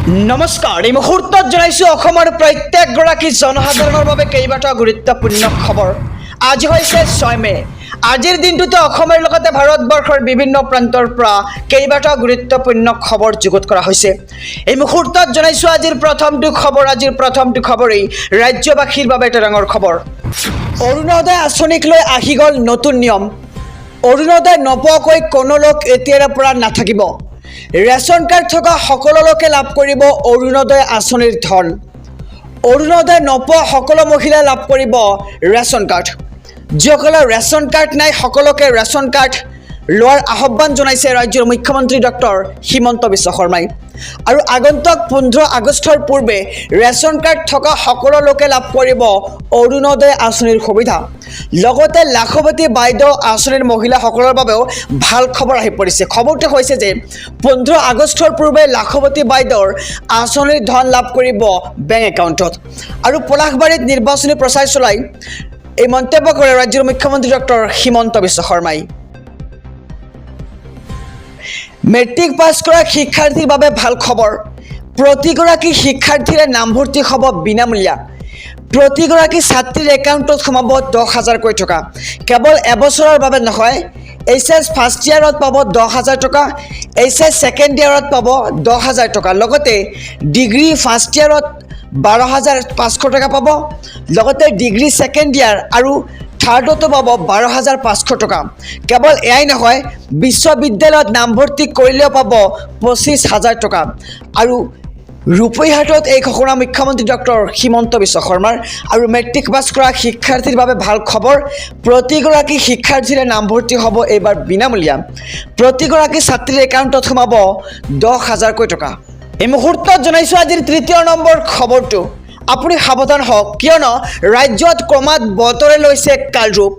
নমস্কাৰ এই মুহূৰ্তত জনাইছো অসমৰ প্ৰত্যেকগৰাকী জনসাধাৰণৰ বাবে কেইবাটাও গুৰুত্বপূৰ্ণ খবৰ। আজি হৈছে 6 মে। আজিৰ দিনটোতে অসমৰ লগতে ভাৰতবৰ্ষৰ বিভিন্ন প্ৰান্তৰ পৰা কেইবাটাও গুৰুত্বপূৰ্ণ খবৰ যুগুত কৰা হৈছে। এই মুহূৰ্তত জনাইছো আজিৰ প্ৰথমটো খবৰেই ৰাজ্যবাসীৰ বাবে এটা ডাঙৰ খবৰ। অৰুণোদয় আঁচনিক লৈ আহি গ'ল নতুন নিয়ম। অৰুণোদয় নোপোৱাকৈ কোনো লোক এতিয়াৰে পৰা নাথাকিব। ৰেচন কাৰ্ড থকা সকলো লোকে লাভ কৰিব অৰুণোদয় আঁচনিৰ ধন। অৰুণোদয় নোপোৱা সকলো মহিলাই লাভ কৰিব ৰেচন কাৰ্ড। যিসকলৰ ৰেচন কাৰ্ড নাই সকলোকে ৰেচন কাৰ্ড লোৱাৰ আহ্বান জনাইছে ৰাজ্যৰ মুখ্যমন্ত্ৰী ডক্টৰ হিমন্ত বিশ্ব শৰ্মাই। আৰু আগন্তুক 15 আগষ্টৰ পূৰ্বে ৰেচন কাৰ্ড থকা সকলো লোকে লাভ কৰিব অৰুণোদয় আঁচনিৰ সুবিধা। লগতে লাখপতি বাইদেউ আঁচনিৰ মহিলাসকলৰ বাবেও ভাল খবৰ আহি পৰিছে। খবৰটো হৈছে যে 15 আগষ্টৰ পূৰ্বে লাখপতি বাইদেউৰ আঁচনিৰ ধন লাভ কৰিব বেংক একাউণ্টত। আৰু পলাশবাৰীত নিৰ্বাচনী প্ৰচাৰ চলাই এই মন্তব্য কৰে ৰাজ্যৰ মুখ্যমন্ত্ৰী ডক্টৰ হিমন্ত বিশ্ব শৰ্মাই। মেট্ৰিক পাছ কৰা শিক্ষাৰ্থীৰ বাবে ভাল খবৰ। প্ৰতিগৰাকী শিক্ষাৰ্থীৰে নামভৰ্তি হ'ব বিনামূলীয়া। প্ৰতিগৰাকী ছাত্ৰীৰ একাউণ্টত সোমাব 10,000কৈ টকা। কেৱল এবছৰৰ বাবে নহয়, HS ফাৰ্ষ্ট ইয়াৰত পাব 10,000 টকা, HS ছেকেণ্ড ইয়াৰত পাব 10,000 টকা। লগতে ডিগ্ৰী ফাৰ্ষ্ট ইয়াৰত 12,500 টকা পাব। লগতে ডিগ্ৰী ছেকেণ্ড ইয়াৰ আৰু থাৰ্ডতো পাব 12,500 টকা। কেৱল এয়াই নহয়, বিশ্ববিদ্যালয়ত নামভৰ্তি কৰিলেও পাব 25,000 টকা। আৰু ৰূপৈহাটত এই ঘোষণা মুখ্যমন্ত্ৰী ডক্টৰ হিমন্ত বিশ্ব শৰ্মাৰ। আৰু মেট্ৰিক পাছ কৰা শিক্ষাৰ্থীৰ বাবে ভাল খবৰ। প্ৰতিগৰাকী শিক্ষাৰ্থীৰে নামভৰ্তি হ'ব এইবাৰ বিনামূলীয়া। প্ৰতিগৰাকী ছাত্ৰীৰ একাউণ্টত সোমাব 10,000কৈ টকা। এই মুহূৰ্তত জনাইছোঁ আজিৰ 3 নম্বৰ খবৰটো। আপুনি সাৱধান হওক, কিয়নো ৰাজ্যত ক্ৰমাৎ বতৰে লৈছে কালৰূপ।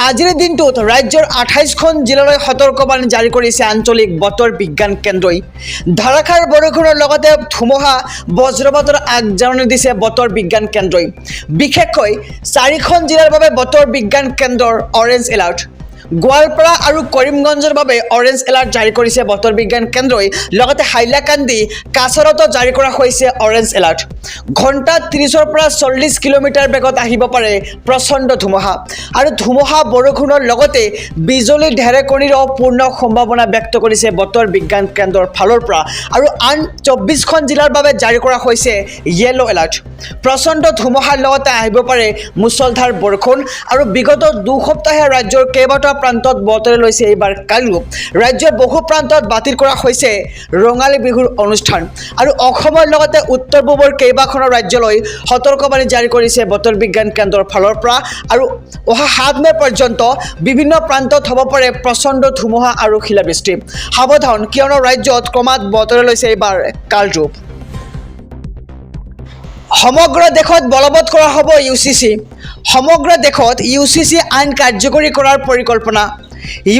আজিৰ দিনটোত ৰাজ্যৰ 28খন জিলালৈ সতৰ্কবাণী জাৰি কৰিছে আঞ্চলিক বতৰ বিজ্ঞান কেন্দ্ৰই। ধাৰাসাৰ বৰষুণৰ লগতে ধুমুহা বজ্ৰপাতৰ আগজাননী দিছে বতৰ বিজ্ঞান কেন্দ্ৰই। বিশেষকৈ 4খন জিলাৰ বাবে বতৰ বিজ্ঞান কেন্দ্ৰৰ অৰেঞ্জ এলাৰ্ট। গোৱালপাৰা আৰু কৰিমগঞ্জৰ বাবে অৰেঞ্জ এলাৰ্ট জাৰি কৰিছে বতৰ বিজ্ঞান কেন্দ্ৰই। লগতে হাইলাকান্দি, কাছাৰতো জাৰি কৰা হৈছে অৰেঞ্জ এলাৰ্ট। ঘণ্টাত 30ৰ পৰা 40 কিলোমিটাৰ বেগত আহিব পাৰে প্ৰচণ্ড ধুমুহা। আৰু ধুমুহা বৰষুণৰ লগতে বিজুলী ঢেৰেকণিৰো পূৰ্ণ সম্ভাৱনা ব্যক্ত কৰিছে বতৰ বিজ্ঞান কেন্দ্ৰৰ ফালৰ পৰা। আৰু আন 24খন জিলাৰ বাবে জাৰি কৰা হৈছে য়েলো এলাৰ্ট। প্ৰচণ্ড ধুমুহাৰ লগতে আহিব পাৰে মুছলধাৰ বৰষুণ। আৰু বিগত 2 সপ্তাহে ৰাজ্যৰ কেইবাটাও প্ৰান্তত বতৰে লৈছে এইবাৰ কালৰূপ। ৰাজ্যৰ বহু প্ৰান্তত বাতিল কৰা হৈছে ৰঙালী বিহুৰ অনুষ্ঠান। আৰু অসমৰ লগতে উত্তৰ পূবৰ কেইবাখনো ৰাজ্যলৈ সতৰ্কবাণী জাৰি কৰিছে বতৰ বিজ্ঞান কেন্দ্ৰৰ ফালৰ পৰা। আৰু অহা 7 মে পৰ্যন্ত বিভিন্ন প্ৰান্তত হ'ব পাৰে প্ৰচণ্ড ধুমুহা আৰু শিলাবৃষ্টি। সাৱধান, কিয়নো ৰাজ্যত ক্ৰমাৎ বতৰে লৈছে এইবাৰ কালৰূপ। সমগ্ৰ দেশত বলবৎ কৰা হ'ব UCC। সমগ্ৰ দেশত UCC আইন কাৰ্যকৰী কৰাৰ পৰিকল্পনা।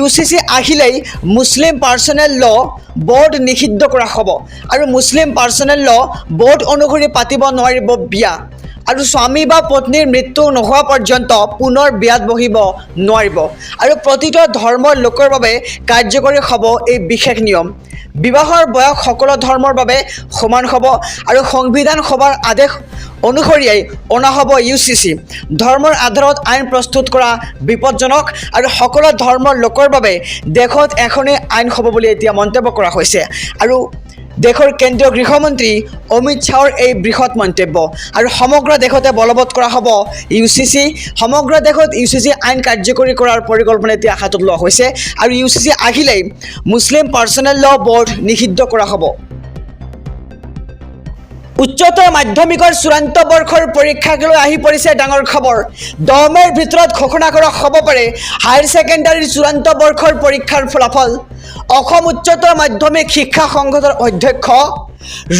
UCC আহিলেই মুছলিম পাৰ্চনেল ল বৰ্ড নিষিদ্ধ কৰা হ'ব। আৰু মুছলিম পাৰ্চনেল ল বৰ্ড অনুসৰি পাতিব নোৱাৰিব বিয়া। আৰু স্বামী বা পত্নীৰ মৃত্যু নোহোৱা পৰ্যন্ত পুনৰ বিয়াত বহিব নোৱাৰিব। আৰু প্ৰতিটো ধৰ্মৰ লোকৰ বাবে কাৰ্যকৰী হ'ব এই বিশেষ নিয়ম। বিবাহৰ বয়স সকলো ধৰ্মৰ বাবে সমান হ'ব। আৰু সংবিধান সভাৰ আদেশ অনুসৰিয়েই অনা হ'ব UCC। ধৰ্মৰ আধাৰত আইন প্ৰস্তুত কৰা বিপদজনক। আৰু সকলো ধৰ্মৰ লোকৰ বাবে দেশত এখনেই আইন হ'ব বুলি এতিয়া মন্তব্য কৰা হৈছে। আৰু দেশৰ কেন্দ্ৰীয় গৃহমন্ত্ৰী অমিত শ্বাহৰ এই বৃহৎ মন্তব্য। আৰু সমগ্ৰ দেশতে বলবৎ কৰা হ'ব UCC। সমগ্ৰ দেশত UCC আইন কাৰ্যকৰী কৰাৰ পৰিকল্পনা এতিয়া হাতত লোৱা হৈছে। আৰু UCC আহিলেই মুছলিম পাৰ্চনেল ল বৰ্ড নিষিদ্ধ কৰা হ'ব। উচ্চতৰ মাধ্যমিকৰ চূড়ান্ত বৰ্ষৰ পৰীক্ষাক লৈ আহি পৰিছে ডাঙৰ খবৰ। 10 মেৰ ভিতৰত ঘোষণা কৰা হ'ব পাৰে হায়াৰ ছেকেণ্ডাৰীৰ চূড়ান্ত বৰ্ষৰ পৰীক্ষাৰ ফলাফল। অসম উচ্চতৰ মাধ্যমিক শিক্ষা সংঘৰ অধ্যক্ষ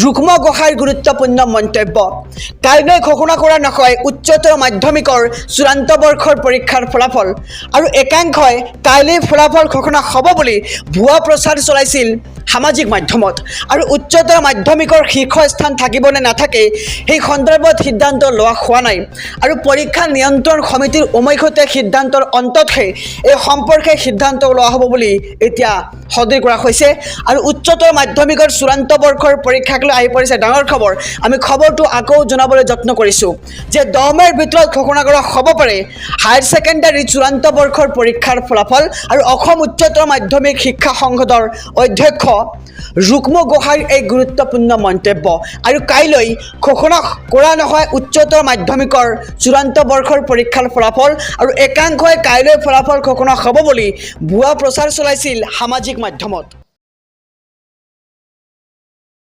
ৰুক্ম গোহাঁইৰ গুৰুত্বপূৰ্ণ মন্তব্য। কাইলৈ ঘোষণা কৰা নহয় উচ্চতৰ মাধ্যমিকৰ চূড়ান্ত বৰ্ষৰ পৰীক্ষাৰ ফলাফল। আৰু একাংশই কাইলৈ ফলাফল ঘোষণা হ'ব বুলি ভুৱা প্ৰচাৰ চলাইছিল সামাজিক মাধ্যমত। আৰু উচ্চতৰ মাধ্যমিকৰ শীৰ্ষস্থান থাকিব নে নাথাকে সেই সন্দৰ্ভত সিদ্ধান্ত লোৱা হোৱা নাই। আৰু পৰীক্ষা নিয়ন্ত্ৰণ সমিতিৰ উমৈহতীয়া সিদ্ধান্তৰ অন্ততহে এই সম্পৰ্কে সিদ্ধান্ত লোৱা হ'ব বুলি এতিয়া সদৰি কৰা হৈছে। আৰু উচ্চতৰ মাধ্যমিকৰ চূড়ান্ত বৰ্ষৰ পৰীক্ষাক লৈ আহি পৰিছে ডাঙৰ খবৰ আমি খবৰটো আকৌ জনাবলৈ যত্ন কৰিছোঁ যে 10 মেৰ ভিতৰত ঘোষণা কৰা হ'ব পাৰে হায়াৰ ছেকেণ্ডাৰী চূড়ান্ত বৰ্ষৰ পৰীক্ষাৰ ফলাফল আৰু অসম উচ্চতৰ মাধ্যমিক শিক্ষা সংসদৰ অধ্যক্ষ ৰুক্ম গোহাঁইৰ এই গুৰুত্বপূৰ্ণ মন্তব্য আৰু কাইলৈ ঘোষণা কৰা নহয় উচ্চতৰ মাধ্যমিকৰ চূড়ান্ত বৰ্ষৰ পৰীক্ষাৰ ফলাফল আৰু একাংশই কাইলৈ ফলাফল ঘোষণা হ'ব বুলি ভুৱা প্ৰচাৰ চলাইছিল সামাজিক মাধ্যমত